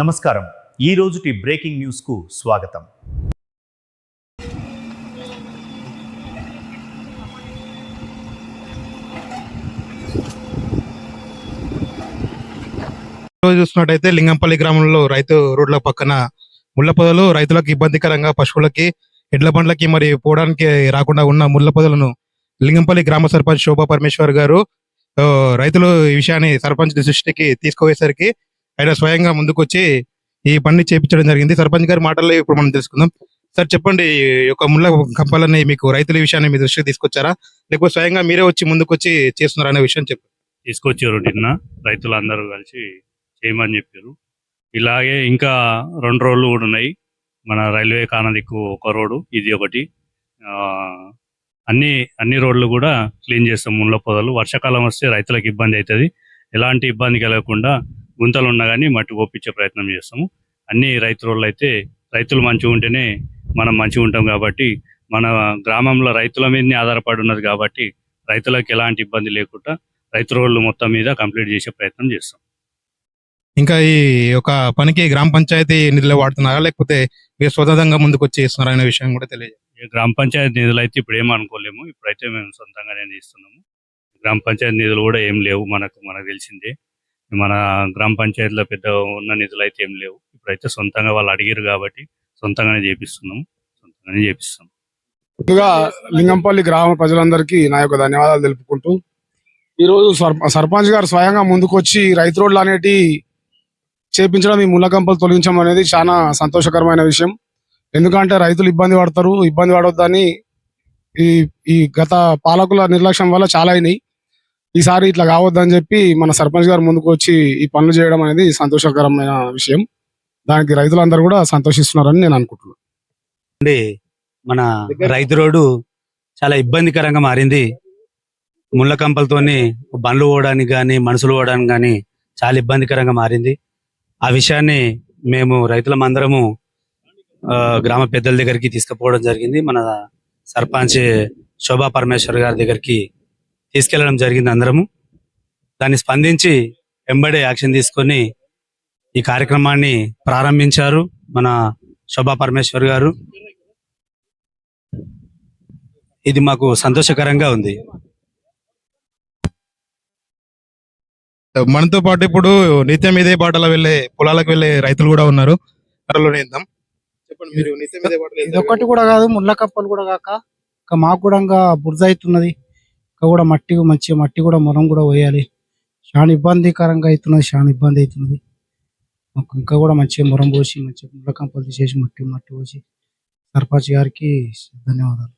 నమస్కారం. ఈ రోజుటి బ్రేకింగ్ న్యూస్కు స్వాగతం. చూసినట్టయితే లింగంపల్లి గ్రామంలో రైతు రోడ్ల పక్కన ముళ్ళ పొదలు రైతులకు ఇబ్బందికరంగా, పశువులకి, ఎడ్ల బండ్లకి మరి పోవడానికి రాకుండా ఉన్న ముళ్ళ పొదలను లింగంపల్లి గ్రామ సర్పంచ్ శోభా పరమేశ్వర్ గారు రైతులు ఈ విషయాన్ని సర్పంచ్ దృష్టికి తీసుకుపోయేసరికి ఆయన స్వయంగా ముందుకొచ్చి ఈ పని చేపించడం జరిగింది. సర్పంచ్ గారి మాటల్లో ఇప్పుడు మనం తెలుసుకుందాం. సార్ చెప్పండి, ఈ యొక్క ముళ్ళ కంపలని మీకు రైతుల విషయాన్ని మీ దృష్టికి తీసుకొచ్చారా, లేకపోతే స్వయంగా మీరే వచ్చి ముందుకొచ్చి చేస్తున్నారా అనే విషయం చెప్పండి. తీసుకొచ్చారు. నిన్న రైతులందరూ కలిసి చేయమని చెప్పారు. ఇలాగే ఇంకా 2 రోడ్లు కూడా ఉన్నాయి. మన రైల్వే కానదిక్కు ఒక రోడ్డు, ఇది ఒకటి. అన్ని రోడ్లు కూడా క్లీన్ చేస్తాం. ముళ్ళ పొదలు వర్షాకాలం వస్తే రైతులకు ఇబ్బంది అవుతుంది. ఎలాంటి ఇబ్బంది కలగకుండా గుంతలు ఉన్నా కానీ మట్టి ఒప్పించే ప్రయత్నం చేస్తాము. అన్ని రైతు రోడ్లు అయితే రైతులు మంచిగా ఉంటేనే మనం మంచిగా ఉంటాం. కాబట్టి మన గ్రామంలో రైతుల మీదనే ఆధారపడి ఉన్నది. కాబట్టి రైతులకు ఎలాంటి ఇబ్బంది లేకుండా రైతు రోడ్లు మొత్తం మీద కంప్లీట్ చేసే ప్రయత్నం చేస్తాం. ఇంకా ఈ యొక్క పనికి గ్రామ పంచాయతీ నిధులు వాడుతున్నారా, లేకపోతే మీరు స్వతంత్రంగా ముందుకు వచ్చి చేస్తున్నారా అనే విషయం కూడా తెలియదు. గ్రామ పంచాయతీ నిధులు అయితే ఇప్పుడు ఏం అనుకోలేము. ఇప్పుడైతే మేము సొంతంగానే తీస్తున్నాము. గ్రామ పంచాయతీ నిధులు కూడా ఏం లేవు. మనకు తెలిసిందే. మన గ్రామ పంచాయతీలో పెద్ద ఉన్న నిధులు అయితే ఏం లేవు. ఇప్పుడైతే సొంతంగా వాళ్ళు అడిగారు కాబట్టి సొంతంగానే చేపిస్తున్నాము. ముందుగా లింగంపల్లి గ్రామ ప్రజలందరికీ నా యొక్క ధన్యవాదాలు తెలుపుకుంటూ, ఈరోజు సర్పంచ్ గారు స్వయంగా ముందుకొచ్చి రైతు రోడ్లు అనేటి చేపించడం, ఈ ముళ్ళ కంపలు తొలగించడం అనేది చాలా సంతోషకరమైన విషయం. ఎందుకంటే రైతులు ఇబ్బంది పడొద్దని ఈ గత పాలకుల నిర్లక్ష్యం వల్ల చాలా అయినాయి. ఈసారి ఇట్లా కావద్దని చెప్పి మన సర్పంచ్ గారు ముందుకు వచ్చి ఈ పనులు చేయడం అనేది సంతోషకరమైన విషయం. దానికి రైతులందరూ కూడా సంతోషిస్తున్నారని నేను అనుకుంటున్నాను. మన రైతు రోడ్డు చాలా ఇబ్బందికరంగా మారింది. ముళ్ళ కంపలతోని బండ్లు పోవడానికి కానీ, మనుషులు పోవడానికి కానీ చాలా ఇబ్బందికరంగా మారింది. ఆ విషయాన్ని మేము రైతులమందరము గ్రామ పెద్దల దగ్గరికి తీసుకుపోవడం జరిగింది. మన సర్పంచ్ శోభా పరమేశ్వర్ గారి దగ్గరికి తీసుకెళ్లడం జరిగింది. అందరము దాన్ని స్పందించి వెంబడే యాక్షన్ తీసుకొని ఈ కార్యక్రమాన్ని ప్రారంభించారు మన శోభా పరమేశ్వర్ గారు. ఇది మాకు సంతోషకరంగా ఉంది. మనతో పాటు ఇప్పుడు నిత్యం ఇదే బాటలో వెళ్ళే పొలాలకు వెళ్ళే రైతులు కూడా ఉన్నారు. చెప్పండి, మీరు నిత్యం ఇదే బాటలో ఇదొక్కటి కూడా కాదు, ముళ్ళ కప్పలు కూడా కాక ఇంకా మాకు కూడా ఇంకా బురద అవుతున్నది. ఇంకా కూడా మట్టి కూడా మొరం కూడా పోయాలి. చాలా ఇబ్బందికరంగా అవుతున్నది. చాలా ఇబ్బంది అవుతున్నది మాకు. ఇంకా కూడా మంచిగా మొరం పోసి, మంచిగా ముళ్ళ కంపలు తీసేసి మట్టి పోసి సర్పంచ్ గారికి ధన్యవాదాలు.